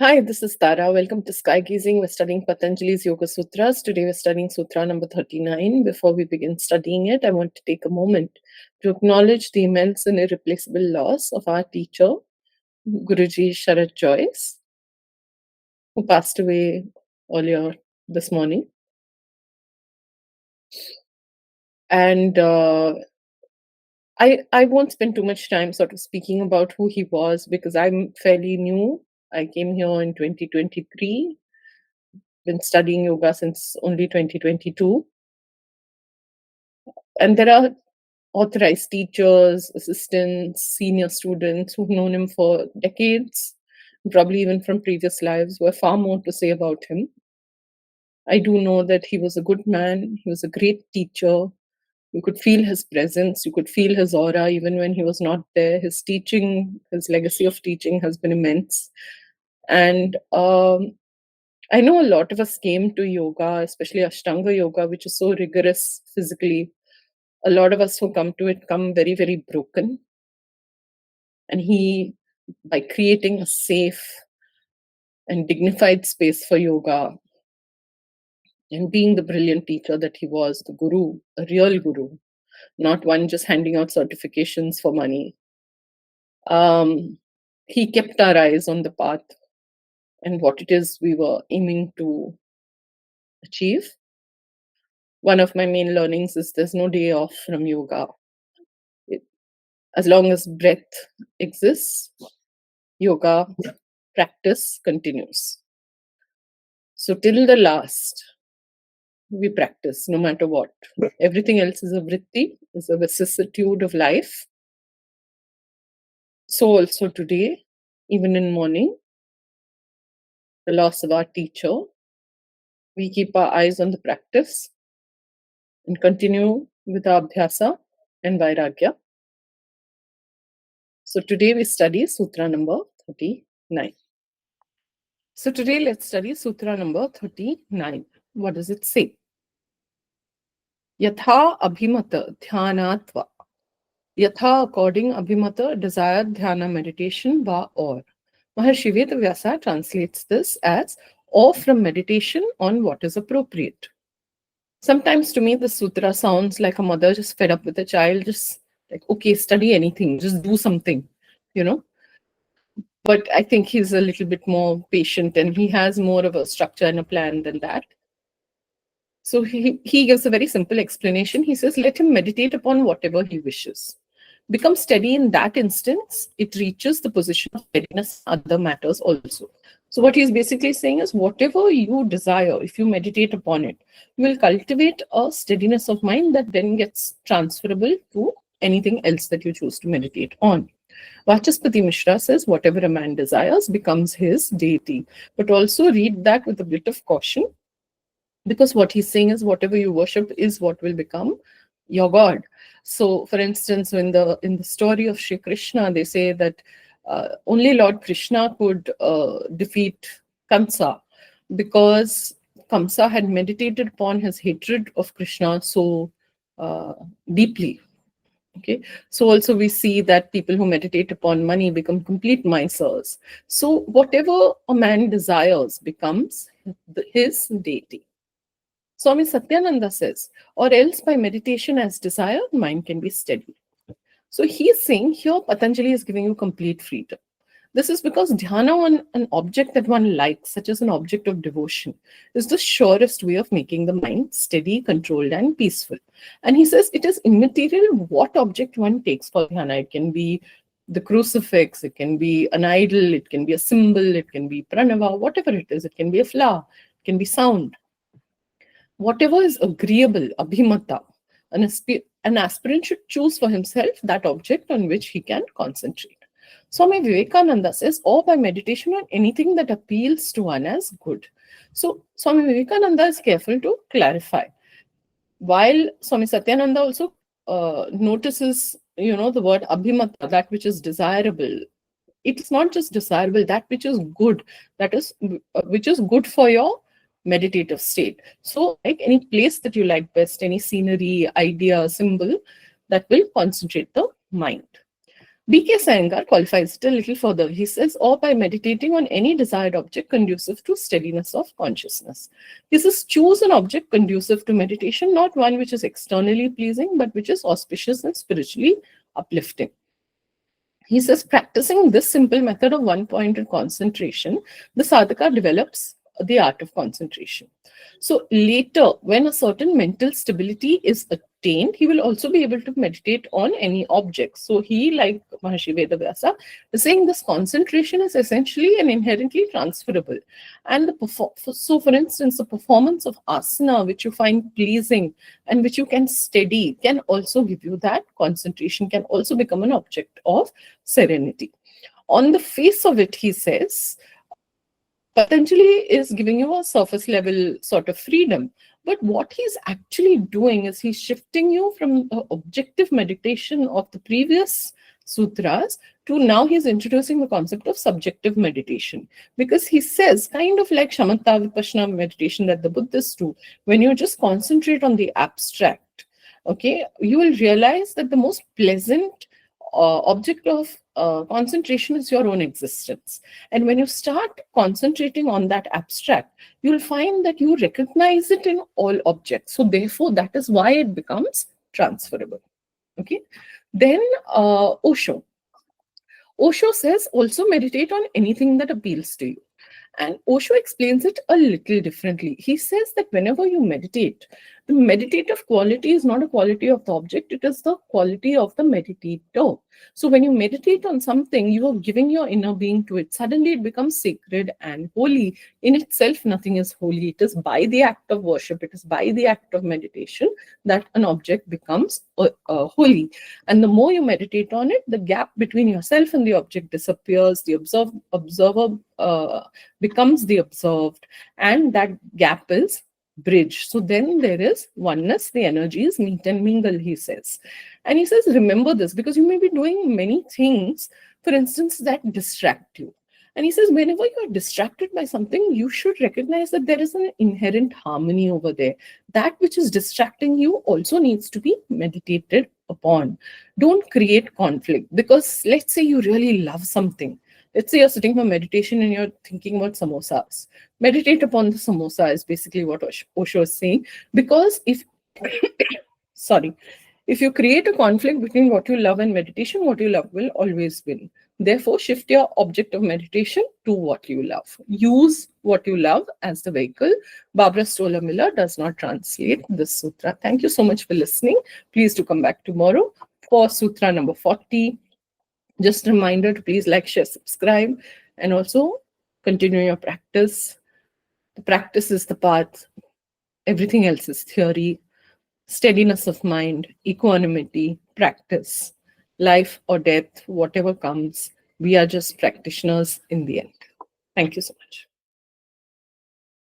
Hi, this is Tara. Welcome to Sky Gazing. We're studying Patanjali's Yogasutras. Today we're studying Sutra number 39. Before we begin studying it, I want to take a moment to acknowledge the immense and irreplaceable loss of our teacher, Guruji Sharad Joyce, who passed away earlier this morning. And I won't spend too much time sort of speaking about who he was because I'm fairly new. I came here in 2023, been studying yoga since only 2022. And there are authorized teachers, assistants, senior students who've known him for decades, probably even from previous lives, who have far more to say about him. I do know that he was a good man, he was a great teacher. You could feel his presence, you could feel his aura even when he was not there. His teaching, his legacy of teaching has been immense. And I know a lot of us came to yoga, especially Ashtanga yoga, which is so rigorous physically. A lot of us who come to it come very, very broken. And he, by creating a safe and dignified space for yoga and being the brilliant teacher that he was, the guru, a real guru, not one just handing out certifications for money, he kept our eyes on the path and what it is we were aiming to achieve. One of my main learnings is there's no day off from yoga. As long as breath exists, yoga practice continues. So till the last, we practice no matter what. Everything else is a vritti, is a vicissitude of life. So also today, even in morning, the loss of our teacher, we keep our eyes on the practice and continue with our abhyasa and vairagya. So today we study Sutra number 39. So today let's study Sutra number 39. What does it say? Yathā-abhimata-dhyānāt-vā. Yatha, according, abhimata, desire, dhyana, meditation, va, or. Maharishi Ved Vyasa translates this as or from meditation on what is appropriate. Sometimes to me, the sutra sounds like a mother just fed up with a child, just like, okay, study anything, just do something, you know. But I think he's a little bit more patient and he has more of a structure and a plan than that. So he gives a very simple explanation. He says, let him meditate upon whatever he wishes. Become steady in that instance, it reaches the position of steadiness in other matters also. So what he's basically saying is whatever you desire, if you meditate upon it, you will cultivate a steadiness of mind that then gets transferable to anything else that you choose to meditate on. Vachaspati Mishra says whatever a man desires becomes his deity. But also read that with a bit of caution, because what he's saying is whatever you worship is what will become your god. So for instance, in the story of Shri Krishna, they say that only Lord Krishna could defeat Kamsa because Kamsa had meditated upon his hatred of Krishna so deeply. Okay, so also we see that people who meditate upon money become complete misers. So whatever a man desires becomes his deity. Swami Satyananda says, or else by meditation as desired, mind can be steady. So he's saying here Patanjali is giving you complete freedom. This is because dhyana on an object that one likes, such as an object of devotion, is the surest way of making the mind steady, controlled, and peaceful. And he says it is immaterial what object one takes for dhyana. It can be the crucifix, it can be an idol, it can be a symbol, it can be pranava, whatever it is, it can be a flower, it can be sound. Whatever is agreeable, abhimata, an aspirant should choose for himself that object on which he can concentrate. Swami Vivekananda says, or by meditation on anything that appeals to one as good. So Swami Vivekananda is careful to clarify. While Swami Satyananda also notices, the word abhimata, that which is desirable. It's not just desirable, that which is good, that is, which is good for your meditative state. So like any place that you like best, any scenery, idea, symbol that will concentrate the mind. BKS Iyengar qualifies it a little further. He says, or by meditating on any desired object conducive to steadiness of consciousness. He says, choose an object conducive to meditation, not one which is externally pleasing, but which is auspicious and spiritually uplifting. He says, practicing this simple method of one-pointed concentration, the sadhaka develops the art of concentration. So later, when a certain mental stability is attained, he will also be able to meditate on any object. So he, like Maharishi Ved Vyasa, is saying this concentration is essentially and inherently transferable. And so, for instance, the performance of asana, which you find pleasing and which you can steady, can also give you that concentration, can also become an object of serenity. On the face of it, he says, Patanjali is giving you a surface level sort of freedom. But what he's actually doing is he's shifting you from the objective meditation of the previous sutras to now he's introducing the concept of subjective meditation. Because he says, kind of like shamatha vipassana meditation that the Buddhists do, when you just concentrate on the abstract, okay, you will realize that the most pleasant object of concentration is your own existence. And when you start concentrating on that abstract, you'll find that you recognize it in all objects. So therefore, that is why it becomes transferable. Okay. Then Osho. Osho says also meditate on anything that appeals to you. And Osho explains it a little differently. He says that whenever you meditate, the meditative quality is not a quality of the object, it is the quality of the meditator. So when you meditate on something, you are giving your inner being to it. Suddenly it becomes sacred and holy. In itself, nothing is holy. It is by the act of worship, it is by the act of meditation that an object becomes holy. And the more you meditate on it, the gap between yourself and the object disappears. The observer becomes the observed, and that gap is bridged. So then there is oneness, the energies meet and mingle, he says. And he says, remember this, because you may be doing many things, for instance, that distract you. And he says, whenever you are distracted by something, you should recognize that there is an inherent harmony over there. That which is distracting you also needs to be meditated upon. Don't create conflict, because let's say you really love something. Let's say you're sitting for meditation and you're thinking about samosas. Meditate upon the samosa is basically what Osho is saying. Because if you create a conflict between what you love and meditation, what you love will always win. Therefore, shift your object of meditation to what you love. Use what you love as the vehicle. Barbara Stoller Miller does not translate this sutra. Thank you so much for listening. Please do come back tomorrow for sutra number 40. Just a reminder to please like, share, subscribe, and also continue your practice. The practice is the path. Everything else is theory. Steadiness of mind, equanimity, practice, life or death, whatever comes, we are just practitioners in the end. Thank you so much.